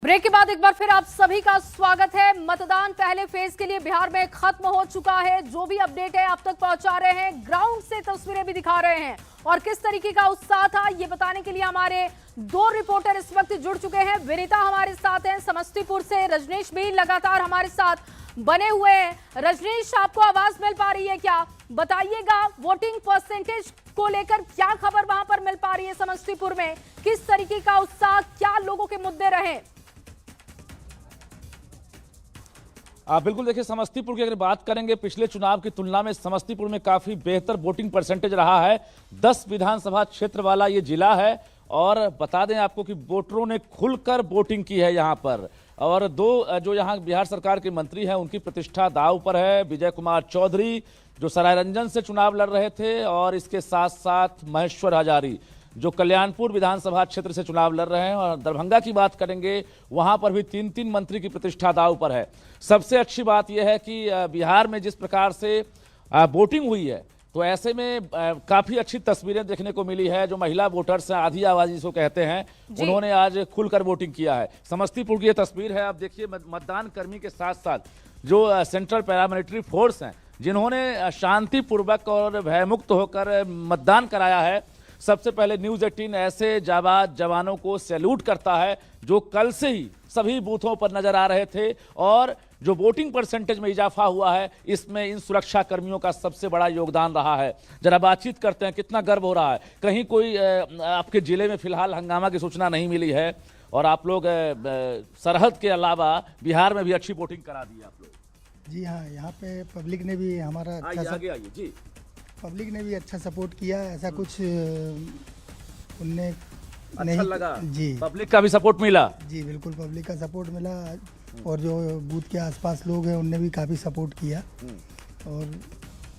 Break के बाद एक बार फिर आप सभी का स्वागत है। मतदान पहले फेज के लिए बिहार में खत्म हो चुका है। जो भी अपडेट है आप तक पहुंचा रहे हैं, ग्राउंड से तस्वीरें भी दिखा रहे हैं और किस तरीके का उत्साह था ये बताने के लिए हमारे दो रिपोर्टर इस वक्त जुड़ चुके हैं। विनीता हमारे साथ हैं समस्तीपुर से, रजनीश भी लगातार हमारे साथ बने हुए हैं। रजनीश, आपको आवाज मिल पा रही है क्या? बताइएगा वोटिंग परसेंटेज को लेकर क्या खबर वहां पर मिल पा रही है समस्तीपुर में, किस तरीके का उत्साह, क्या लोगों के मुद्दे रहे? बिल्कुल, देखिए समस्तीपुर की अगर बात करेंगे पिछले चुनाव की तुलना में समस्तीपुर में काफी बेहतर वोटिंग परसेंटेज रहा है। 10 विधानसभा क्षेत्र वाला ये जिला है और बता दें आपको कि वोटरों ने खुलकर वोटिंग की है यहाँ पर। और दो जो यहाँ बिहार सरकार के मंत्री हैं उनकी प्रतिष्ठा दांव पर है। विजय कुमार चौधरी जो सरायरंजन से चुनाव लड़ रहे थे और इसके साथ साथ महेश्वर हजारी जो कल्याणपुर विधानसभा क्षेत्र से चुनाव लड़ रहे हैं। और दरभंगा की बात करेंगे, वहां पर भी 3-3 मंत्री की प्रतिष्ठा दांव पर है। सबसे अच्छी बात यह है कि बिहार में जिस प्रकार से वोटिंग हुई है तो ऐसे में काफी अच्छी तस्वीरें देखने को मिली है। जो महिला वोटर्स हैं, आधी आबादी जिसको कहते हैं, उन्होंने आज खुलकर वोटिंग किया है। समस्तीपुर की ये तस्वीर है। आप देखिए मतदान कर्मी के साथ साथ जो सेंट्रल पैरामिलिट्री फोर्स हैं जिन्होंने शांतिपूर्वक और भयमुक्त होकर मतदान कराया है। सबसे पहले न्यूज़ 18 ऐसे जाबाज जवानों को सैल्यूट करता है जो कल से ही सभी बूथों पर नजर आ रहे थे। और जो वोटिंग परसेंटेज में इजाफा हुआ है इसमें इन सुरक्षा कर्मियों का सबसे बड़ा योगदान रहा है। जरा बातचीत करते हैं, कितना गर्व हो रहा है। कहीं कोई आपके जिले में फिलहाल हंगामा की सूचना नहीं मिली है और आप लोग सरहद के अलावा बिहार में भी अच्छी वोटिंग करा दी आप लोग। जी हाँ, यहाँ पे पब्लिक ने भी हमारा आगे आइए जी। पब्लिक ने भी अच्छा सपोर्ट किया। ऐसा कुछ उनने अच्छा नहीं लगा जी। पब्लिक का भी सपोर्ट मिला जी बिल्कुल, पब्लिक का सपोर्ट मिला और जो बूथ के आसपास लोग हैं उनने भी काफ़ी सपोर्ट किया। और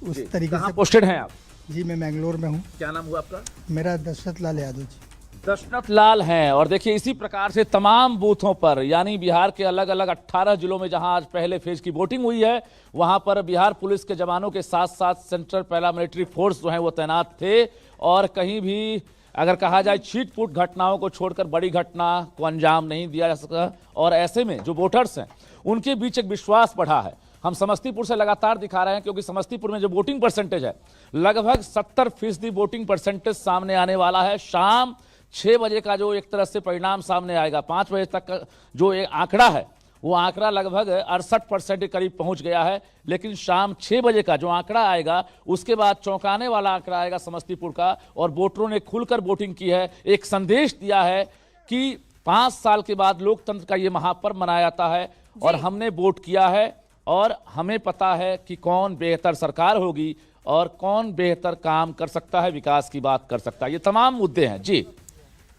उस तरीके से पोस्टेड हैं आप? जी मैं मैंगलोर में हूँ। क्या नाम हुआ आपका? मेरा दशरथ लाल यादव जी। दशरथ लाल हैं। और देखिए इसी प्रकार से तमाम बूथों पर, यानी बिहार के अलग अलग 18 जिलों में जहां आज पहले फेज की वोटिंग हुई है वहां पर बिहार पुलिस के जवानों के साथ साथ सेंट्रल पैरामिलिट्री फोर्स जो है वो तैनात थे। और कहीं भी अगर कहा जाए छीट-फूट घटनाओं को छोड़कर बड़ी घटना को अंजाम नहीं दिया जा सका। और ऐसे में जो वोटर्स हैं उनके बीच एक विश्वास बढ़ा है। हम समस्तीपुर से लगातार दिखा रहे हैं क्योंकि समस्तीपुर में जो वोटिंग परसेंटेज है लगभग 70% वोटिंग परसेंटेज सामने आने वाला है। शाम 6 बजे का जो एक तरह से परिणाम सामने आएगा, 5 बजे तक का जो एक आंकड़ा है वो आंकड़ा लगभग 68% के करीब पहुंच गया है। लेकिन शाम 6 बजे का जो आंकड़ा आएगा उसके बाद चौंकाने वाला आंकड़ा आएगा समस्तीपुर का। और वोटरों ने खुलकर वोटिंग की है, एक संदेश दिया है कि 5 साल के बाद लोकतंत्र का ये महापर्व मनाया जाता है और हमने वोट किया है और हमें पता है कि कौन बेहतर सरकार होगी और कौन बेहतर काम कर सकता है, विकास की बात कर सकता है। ये तमाम मुद्दे हैं जी।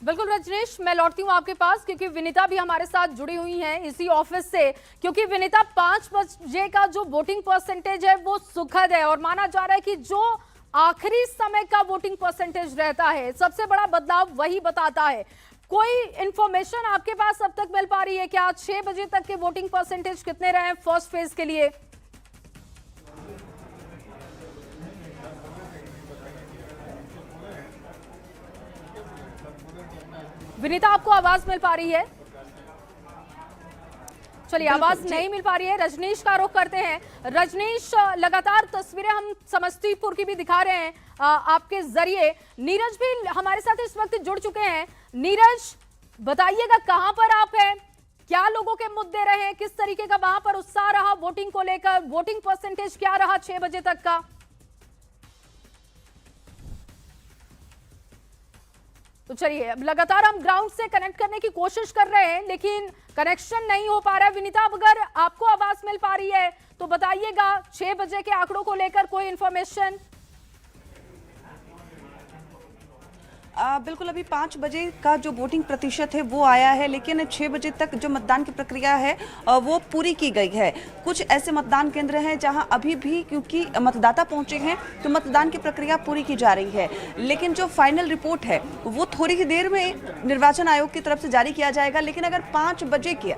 बिल्कुल रजनीश, मैं लौटती हूँ आपके पास क्योंकि विनीता भी हमारे साथ जुड़ी हुई हैं इसी ऑफिस से। क्योंकि विनीता, 5 बजे का जो वोटिंग परसेंटेज है वो सुखद है और माना जा रहा है कि जो आखिरी समय का वोटिंग परसेंटेज रहता है सबसे बड़ा बदलाव वही बताता है। कोई इंफॉर्मेशन आपके पास अब तक मिल पा रही है क्या? 6 बजे तक के वोटिंग परसेंटेज कितने रहे फर्स्ट फेज के लिए? विनीता, आपको आवाज मिल पा रही है? चलिए, आवाज नहीं मिल पा रही है। रजनीश का रुख करते हैं। रजनीश, लगातार तस्वीरें हम समस्तीपुर की भी दिखा रहे हैं आपके जरिए। नीरज भी हमारे साथ इस वक्त जुड़ चुके हैं। नीरज, बताइएगा कहां पर आप हैं, क्या लोगों के मुद्दे रहे, किस तरीके का वहां पर उत्साह रहा वोटिंग को लेकर, वोटिंग परसेंटेज क्या रहा 6 बजे तक का? तो चलिए, अब लगातार हम ग्राउंड से कनेक्ट करने की कोशिश कर रहे हैं लेकिन कनेक्शन नहीं हो पा रहा है। विनीता, अब अगर आपको आवाज मिल पा रही है तो बताइएगा 6 बजे के आंकड़ों को लेकर कोई इंफॉर्मेशन? बिल्कुल, अभी 5 बजे का जो वोटिंग प्रतिशत है वो आया है, लेकिन 6 बजे तक जो मतदान की प्रक्रिया है वो पूरी की गई है। कुछ ऐसे मतदान केंद्र हैं जहां अभी भी क्योंकि मतदाता पहुंचे हैं तो मतदान की प्रक्रिया पूरी की जा रही है। लेकिन जो फाइनल रिपोर्ट है वो थोड़ी ही देर में निर्वाचन आयोग की तरफ से जारी किया जाएगा। लेकिन अगर 5 बजे की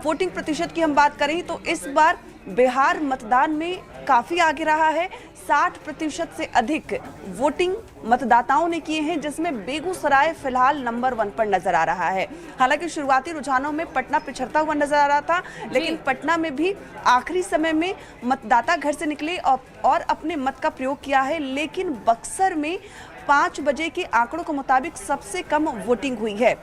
वोटिंग प्रतिशत की हम बात करें तो इस बार बिहार मतदान में काफी आगे रहा है। 60% से अधिक वोटिंग मतदाताओं ने किए हैं, जिसमें बेगूसराय फिलहाल नंबर 1 पर नजर आ रहा है। हालांकि शुरुआती रुझानों में पटना पिछड़ता हुआ नजर आ रहा था, लेकिन पटना में भी आखिरी समय में मतदाता घर से निकले और अपने मत का प्रयोग किया है। लेकिन बक्सर में 5 बजे के आंकड़ों के मुताबिक सबसे कम वोटिंग हुई है।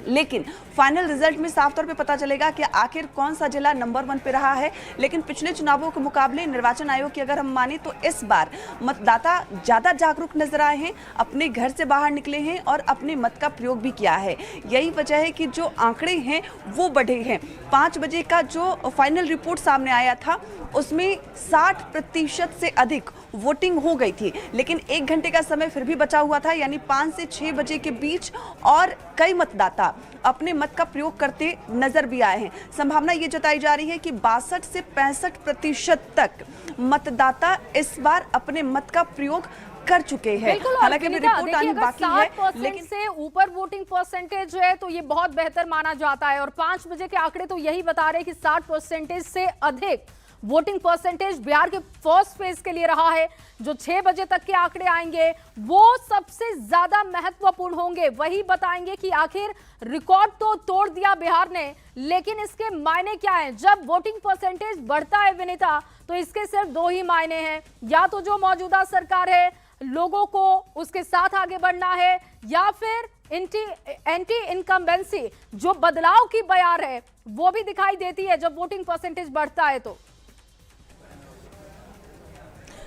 लेकिन फाइनल रिजल्ट में साफ तौर पे पता चलेगा कि आखिर कौन सा जिला नंबर 1 पे रहा है। लेकिन पिछले चुनावों के मुकाबले निर्वाचन आयोग की अगर हम माने तो इस बार मतदाता ज्यादा जागरूक नजर आए हैं, अपने घर से बाहर निकले हैं और अपने मत का प्रयोग भी किया है। यही वजह है कि जो आंकड़े हैं वो बढ़े हैं। 5 बजे का जो फाइनल रिपोर्ट सामने आया था उसमें 60% से अधिक वोटिंग हो गई थी, लेकिन 1 घंटे का समय फिर भी बचा हुआ था, यानी 5 से 6 बजे के बीच, और कई मतदाता अपने मत का प्रयोग करते नजर भी आए हैं। संभावना ये जताई जा रही है कि 62 से 65% तक मतदाता इस बार अपने मत का प्रयोग कर चुके हैं। हालांकि रिपोर्ट आनी बाकी है, लेकिन से ऊपर वोटिंग परसेंटेज है तो ये बहुत बेहतर माना जाता है। और 5 बजे के आंकड़े तो यही बता रहे हैं कि 60% से अधिक वोटिंग परसेंटेज बिहार के फर्स्ट फेज के लिए रहा है। जो 6 बजे तक के आंकड़े आएंगे वो सबसे ज्यादा महत्वपूर्ण होंगे, वही बताएंगे कि आखिर रिकॉर्ड तो तोड़ दिया बिहार ने, लेकिन इसके मायने क्या हैं। जब वोटिंग परसेंटेज बढ़ता है विनीता, तो इसके सिर्फ 2 ही मायने हैं, या तो जो मौजूदा सरकार है लोगों को उसके साथ आगे बढ़ना है, या फिर एंटी इनकम्बेंसी जो बदलाव की बयार है वो भी दिखाई देती है जब वोटिंग परसेंटेज बढ़ता है। तो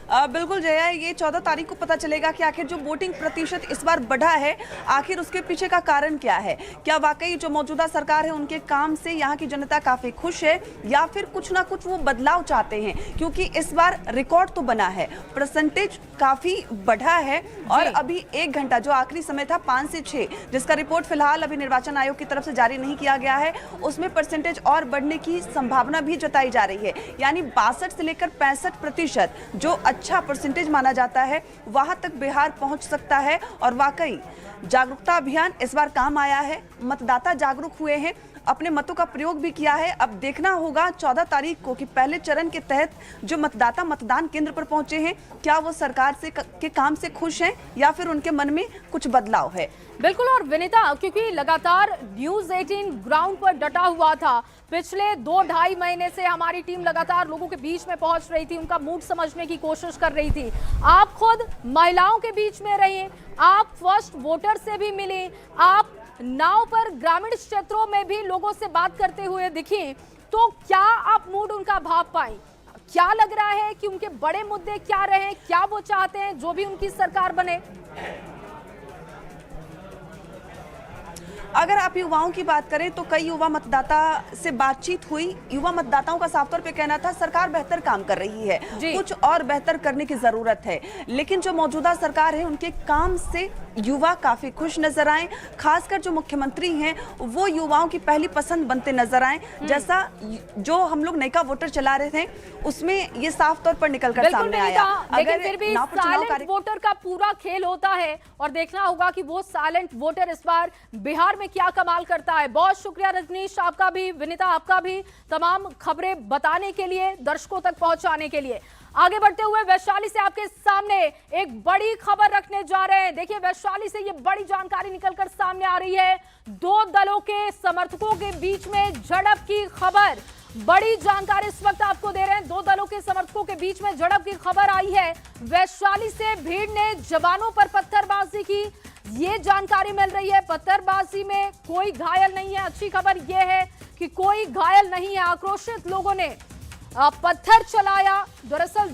बिल्कुल जया, ये 14 तारीख को पता चलेगा कि आखिर जो वोटिंग प्रतिशत इस बार बढ़ा है, आखिर उसके पीछे का कारण क्या है। क्या वाकई जो मौजूदा सरकार है उनके काम से यहाँ की जनता काफी खुश है, या फिर कुछ ना कुछ वो बदलाव चाहते हैं, क्योंकि इस बार रिकॉर्ड तो बना है, परसेंटेज काफी बढ़ा है। और अभी 1 घंटा जो आखिरी समय था 5 से 6, जिसका रिपोर्ट फिलहाल अभी निर्वाचन आयोग की तरफ से जारी नहीं किया गया है, उसमें परसेंटेज और बढ़ने की संभावना भी जताई जा रही है। यानी 62 से लेकर 65% जो अच्छा परसेंटेज माना जाता है, वहां तक बिहार पहुंच सकता है। और वाकई जागरूकता अभियान इस बार काम आया है, मतदाता जागरूक हुए हैं, अपने मतों का प्रयोग भी किया है। अब देखना होगा 14 तारीख को कि पहले चरण के तहत जो मतदाता मतदान केंद्र पर पहुंचे हैं, क्या वो सरकार के काम से खुश हैं या फिर उनके मन में कुछ बदलाव है। बिल्कुल। और विनीता, क्योंकि लगातार न्यूज़ 18 ग्राउंड पर डटा हुआ था, पिछले 2-2.5 महीने से हमारी टीम लगातार लोगों के बीच में पहुंच रही थी, उनका मूड समझने की कोशिश कर रही थी। आप खुद महिलाओं के बीच में रहे, आप फर्स्ट वोटर से भी मिले, आप नाव पर ग्रामीण क्षेत्रों में भी लोगों से बात करते हुए दिखी, तो क्या आप मूड उनका भाव पाई? क्या लग रहा है कि उनके बड़े मुद्दे क्या रहे, क्या वो चाहते हैं जो भी उनकी सरकार बने? अगर आप युवाओं की बात करें तो कई युवा मतदाता से बातचीत हुई। युवा मतदाताओं का साफ तौर पे कहना था सरकार बेहतर काम कर रही है, कुछ और बेहतर करने की जरूरत है। लेकिन जो मौजूदा सरकार है उनके काम से युवा काफी खुश नजर आए। खासकर जो मुख्यमंत्री हैं वो युवाओं की पहली पसंद बनते नजर आए। जैसा जो हम लोग नयका वोटर चला रहे थे उसमें ये साफ तौर पर निकलकर सामने आया। लेकिन फिर भी साइलेंट वोटर का पूरा खेल होता है और देखना होगा कि वो साइलेंट वोटर इस बार बिहार में क्या कमाल करता है। बहुत शुक्रिया रजनीश, आपका भी, विनीता आपका भी, तमाम खबरें बताने के लिए, दर्शकों तक पहुंचाने के लिए। आगे बढ़ते हुए वैशाली से आपके सामने एक बड़ी खबर रखने जा रहे हैं। देखिए, वैशाली से ये बड़ी जानकारी निकलकर सामने आ रही है। 2 दलों के समर्थकों के बीच में झड़प की खबर, बड़ी जानकारी इस वक्त आपको दे रहे हैं। 2 दलों के समर्थकों के बीच में झड़प की खबर आई है। वैशाली से भीड़ ने जवानों पर पत्थरबाजी की, ये जानकारी मिल रही है। पत्थरबाजी में कोई घायल नहीं है। अच्छी खबर यह है कि कोई घायल नहीं है। आक्रोशित लोगों ने पत्थर चलाया। दरअसल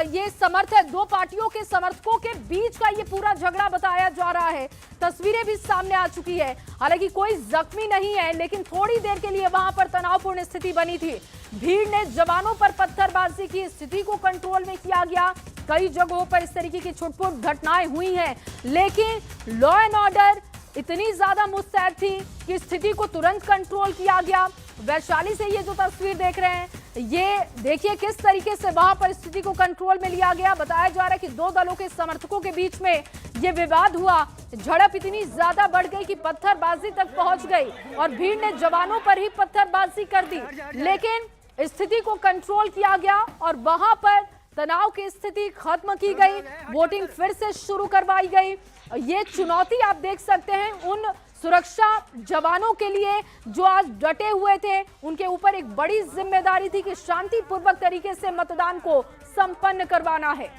ये समर्थक, 2 पार्टियों के समर्थकों के बीच का ये पूरा झगड़ा बताया जा रहा है। तस्वीरें भी सामने आ चुकी है। हालांकि कोई जख्मी नहीं है, लेकिन थोड़ी देर के लिए वहां पर तनावपूर्ण स्थिति बनी थी। भीड़ ने जवानों पर पत्थरबाजी की, स्थिति को कंट्रोल में किया गया। कई जगहों पर इस तरीके की छुटपुट घटनाएं हुई हैं, लेकिन लॉ एंड ऑर्डर इतनी ज्यादा मुस्तैद थी कि स्थिति को तुरंत कंट्रोल किया गया। वैशाली से ये जो तस्वीर देख रहे हैं, ये देखिए किस तरीके से वहां पर स्थिति को कंट्रोल में लिया गया। बताया जा रहा है कि 2 दलों के समर्थकों के बीच में ये विवाद हुआ। झड़प इतनी ज्यादा बढ़ गई कि पत्थरबाजी तक पहुंच गई और भीड़ ने जवानों पर ही पत्थरबाजी कर दी। लेकिन स्थिति को कंट्रोल किया गया और वहां पर तनाव की स्थिति खत्म की गई, वोटिंग फिर से शुरू करवाई गई। ये चुनौती आप देख सकते हैं उन सुरक्षा जवानों के लिए जो आज डटे हुए थे, उनके ऊपर एक बड़ी जिम्मेदारी थी कि शांतिपूर्वक तरीके से मतदान को संपन्न करवाना है।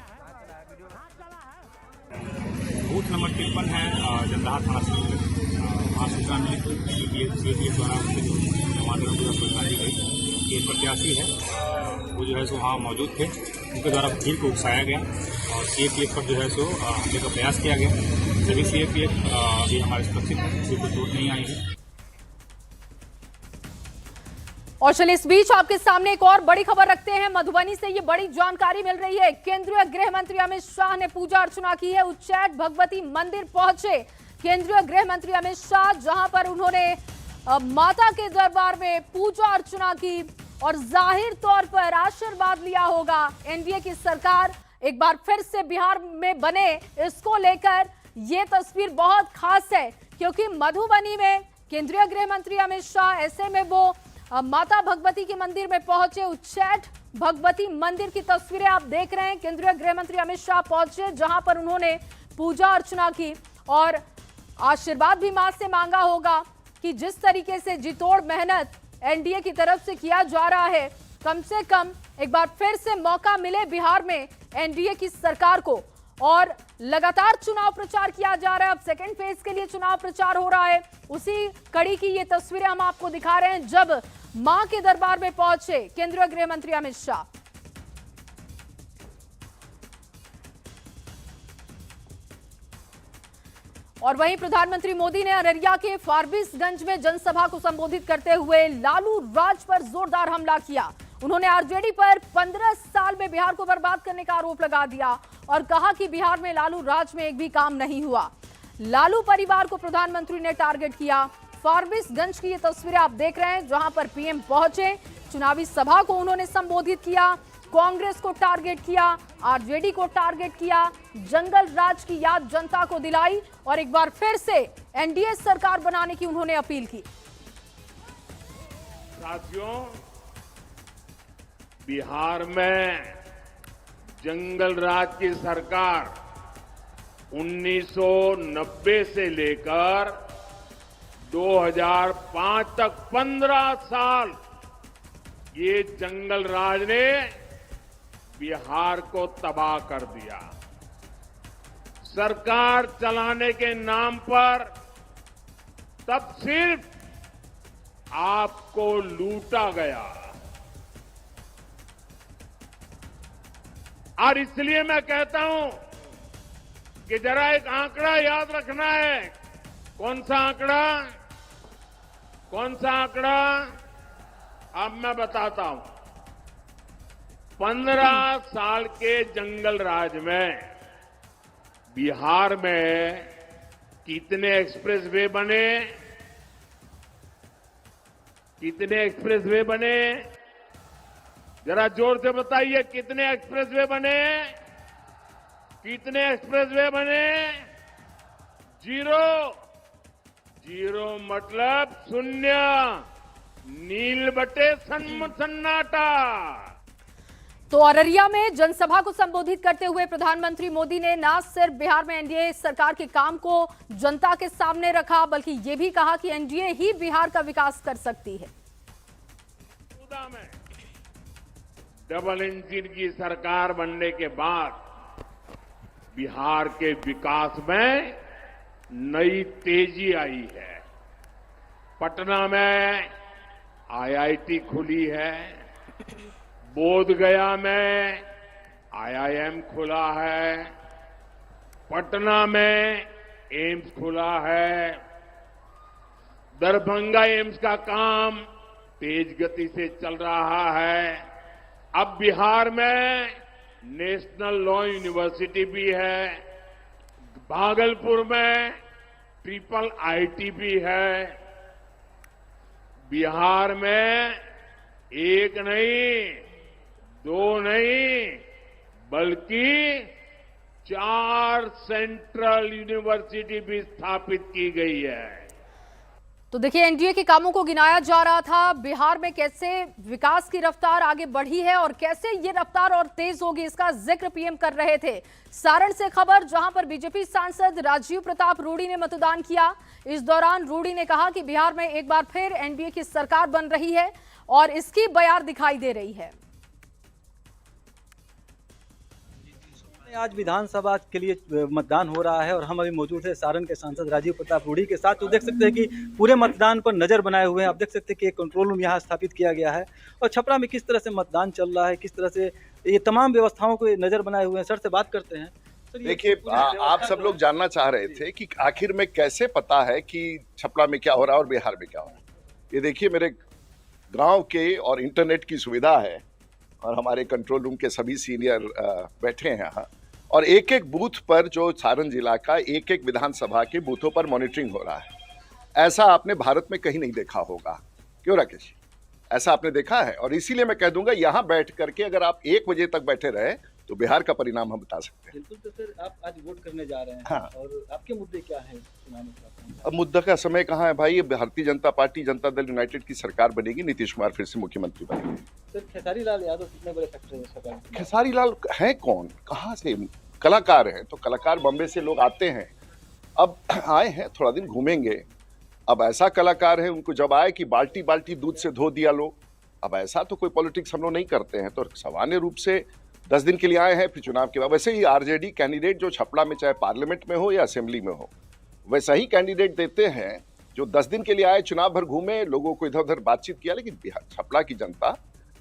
बूथ नंबर 53 है जंदाहा थाना क्षेत्र में। वहाँ सूचना मिली थी कि सीएपीएफ द्वारा उनके जो कमांडरों को सूचना दी गई कि एक प्रत्याशी है वो जो है सो वहाँ मौजूद थे, उनके द्वारा भीड़ को उकसाया गया और सीएपीएफ पर जो है सो हमले का प्रयास किया गया। सभी सीएपीएफ भी हमारे सुरक्षित हैं, किसी को चोट नहीं आई है। और चलिए इस बीच आपके सामने एक और बड़ी खबर रखते हैं। मधुबनी से ये बड़ी जानकारी मिल रही है। केंद्रीय गृह मंत्री अमित शाह ने पूजा अर्चना की है। उच्चैठ भगवती मंदिर पहुंचे केंद्रीय गृह मंत्री अमित शाह, जहां पर उन्होंने माता के दरबार में पूजा अर्चना की और जाहिर तौर पर आशीर्वाद लिया होगा। एनडीए की सरकार एक बार फिर से बिहार में बने, इसको लेकर ये तस्वीर बहुत खास है, क्योंकि मधुबनी में केंद्रीय गृह मंत्री अमित शाह, ऐसे में वो माता भगवती के मंदिर में पहुंचे। उच्चैठ भगवती मंदिर की तस्वीरें आप देख रहे हैं। केंद्रीय गृह मंत्री अमित शाह पहुंचे, जहां पर उन्होंने पूजा अर्चना की और आशीर्वाद भी मां से मांगा होगा कि जिस तरीके से जितोड़ मेहनत एनडीए की तरफ से किया जा रहा है, कम से कम एक बार फिर से मौका मिले बिहार में एनडीए की सरकार को। और लगातार चुनाव प्रचार किया जा रहा है। अब सेकेंड फेज के लिए चुनाव प्रचार हो रहा है। उसी कड़ी की ये तस्वीरें हम आपको दिखा रहे हैं जब मां के दरबार में पहुंचे केंद्रीय गृह मंत्री अमित शाह। और वहीं प्रधानमंत्री मोदी ने अररिया के फारबिसगंज में जनसभा को संबोधित करते हुए लालू राज पर जोरदार हमला किया। उन्होंने आरजेडी पर 15 साल में बिहार को बर्बाद करने का आरोप लगा दिया और कहा कि बिहार में लालू राज में एक भी काम नहीं हुआ। लालू परिवार को प्रधानमंत्री ने टारगेट किया। फारबिसगंज की ये तस्वीरें आप देख रहे हैं, जहां पर पीएम पहुंचे, चुनावी सभा को उन्होंने संबोधित किया, कांग्रेस को टारगेट किया, आरजेडी को टारगेट किया, जंगल राज की याद जनता को दिलाई और एक बार फिर से एनडीए सरकार बनाने की उन्होंने अपील की। साथियों, बिहार में जंगल राज की सरकार 1990 से लेकर 2005 तक 15 साल ये जंगल राज ने बिहार को तबाह कर दिया। सरकार चलाने के नाम पर तब सिर्फ आपको लूटा गया। और इसलिए मैं कहता हूं कि जरा एक आंकड़ा याद रखना है। कौन सा आंकड़ा? कौन सा आंकड़ा? अब मैं बताता हूं। 15 साल के जंगल राज में बिहार में कितने एक्सप्रेसवे बने? कितने एक्सप्रेसवे बने? जरा जोर से बताइए, कितने एक्सप्रेसवे बने? कितने एक्सप्रेसवे बने? जीरो। जीरो मतलब शून्य, नील बटे सन्नाटा। तो अररिया में जनसभा को संबोधित करते हुए प्रधानमंत्री मोदी ने न सिर्फ बिहार में एनडीए सरकार के काम को जनता के सामने रखा, बल्कि ये भी कहा कि एनडीए ही बिहार का विकास कर सकती है। डबल इंजन की सरकार बनने के बाद बिहार के विकास में नई तेजी आई है। पटना में आईआईटी खुली है, बोधगया में आईआईएम खुला है, पटना में एम्स खुला है, दरभंगा एम्स का काम तेज गति से चल रहा है। अब बिहार में नेशनल लॉ यूनिवर्सिटी भी है, भागलपुर में ट्रिपल आईटी भी है। बिहार में एक नहीं, दो नहीं, बल्कि 4 सेंट्रल यूनिवर्सिटी भी स्थापित की गई है। तो देखिए, एनडीए के कामों को गिनाया जा रहा था। बिहार में कैसे विकास की रफ्तार आगे बढ़ी है और कैसे ये रफ्तार और तेज होगी, इसका जिक्र पीएम कर रहे थे। सारण से खबर, जहां पर बीजेपी सांसद राजीव प्रताप रूडी ने मतदान किया। इस दौरान रूडी ने कहा कि बिहार में एक बार फिर एनडीए की सरकार बन रही है और इसकी बयार दिखाई दे रही है। आज विधानसभा के लिए मतदान हो रहा है और हम अभी मौजूद है सारण के सांसद राजीव प्रताप रूडी के साथ। तो देख सकते हैं कि पूरे मतदान पर नजर बनाए हुए हैं। आप देख सकते हैं कि एक कंट्रोल रूम यहाँ स्थापित किया गया है और छपरा में किस तरह से मतदान चल रहा है, किस तरह से ये तमाम व्यवस्थाओं को नजर बनाए हुए हैं। सर से बात करते हैं। देखिए, आप सब लोग जानना चाह रहे थे कि आखिर में कैसे पता है कि छपरा में क्या हो रहा है और बिहार में क्या हो रहा है। ये देखिए, मेरे गाँव के और इंटरनेट की सुविधा है और हमारे कंट्रोल रूम के सभी सीनियर बैठे हैं यहाँ, और एक एक बूथ पर जो सारण जिला का एक एक विधानसभा के बूथों पर मॉनिटरिंग हो रहा है। ऐसा आपने भारत में कहीं नहीं देखा होगा, क्यों राकेश? ऐसा आपने देखा है? और इसीलिए मैं कह दूंगा, यहाँ बैठ करके अगर आप 1 बजे तक बैठे रहे तो बिहार का परिणाम हम बता सकते हैं। बिल्कुल। तो सर, आप आज वोट करने जा रहे हैं। हाँ। और आपके मुद्दे क्या हैं? अब मुद्दा का समय कहाँ है भाई? ये भारतीय जनता पार्टी, जनता दल यूनाइटेड की सरकार बनेगी, नीतीश कुमार फिर से मुख्यमंत्री बनेंगे। सर, खेसारी लाल यादव कितने बड़े फैक्टर है सरकार? खेसारी लाल है कौन, कहाँ से? कलाकार हैं, तो कलाकार बॉम्बे से लोग आते हैं, अब आए हैं, थोड़ा दिन घूमेंगे। अब ऐसा कलाकार है, उनको जब आए कि बाल्टी बाल्टी दूध से धो दिया लोग। अब ऐसा तो कोई पॉलिटिक्स हम लोग नहीं करते हैं। तो सामान्य रूप से 10 दिन के लिए आए हैं, फिर चुनाव के बाद वैसे ही आरजेडी कैंडिडेट जो छपरा में चाहे पार्लियामेंट में हो या असेंबली में हो, वैसा ही कैंडिडेट देते हैं जो 10 दिन के लिए आए, चुनाव भर घूमे, लोगों को इधर उधर बातचीत किया। लेकिन छपरा की जनता,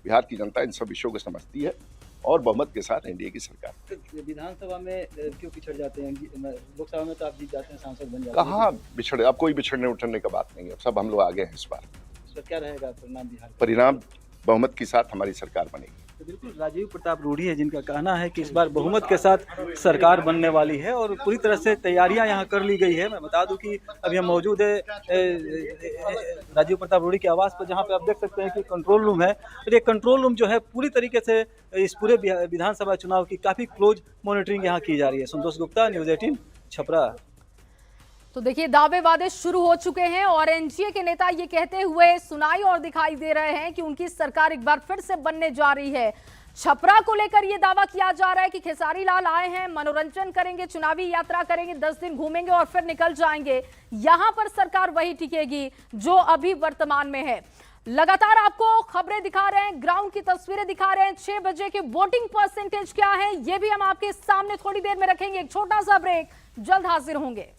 बिहार की जनता इन सब विषयों को समझती है और बहुमत के साथ एनडीए की सरकार। विधानसभा में क्यों पिछड़ जाते हैं? लोकसभा में तो आप जीत जाते हैं, सांसद बन जाते हैं। कहाँ बिछड़े? अब कोई बिछड़ने उठने का बात नहीं है, सब हम लोग आगे हैं इस बार। सर, क्या रहेगा परिणाम बिहार? परिणाम बहुमत के साथ हमारी सरकार बनेगी। तो बिल्कुल राजीव प्रताप रूडी है जिनका कहना है कि इस बार बहुमत के साथ सरकार बनने वाली है और पूरी तरह से तैयारियां यहां कर ली गई है। मैं बता दूं कि अभी हम मौजूद है राजीव प्रताप रूडी के आवास पर, जहां पे आप देख सकते हैं कि कंट्रोल रूम है। और ये कंट्रोल रूम जो है पूरी तरीके से इस पूरे विधानसभा चुनाव की काफी क्लोज मॉनिटरिंग यहाँ की जा रही है। संतोष गुप्ता, न्यूज़ 18, छपरा। तो देखिए, दावे वादे शुरू हो चुके हैं और एनडीए के नेता ये कहते हुए सुनाई और दिखाई दे रहे हैं कि उनकी सरकार एक बार फिर से बनने जा रही है। छपरा को लेकर ये दावा किया जा रहा है कि खेसारी लाल आए हैं, मनोरंजन करेंगे, चुनावी यात्रा करेंगे, 10 दिन घूमेंगे और फिर निकल जाएंगे। यहां पर सरकार वही टिकेगी जो अभी वर्तमान में है। लगातार आपको खबरें दिखा रहे हैं, ग्राउंड की तस्वीरें दिखा रहे हैं। 6 बजे के वोटिंग परसेंटेज क्या है, ये भी हम आपके सामने थोड़ी देर में रखेंगे। एक छोटा सा ब्रेक, जल्द हाजिर होंगे।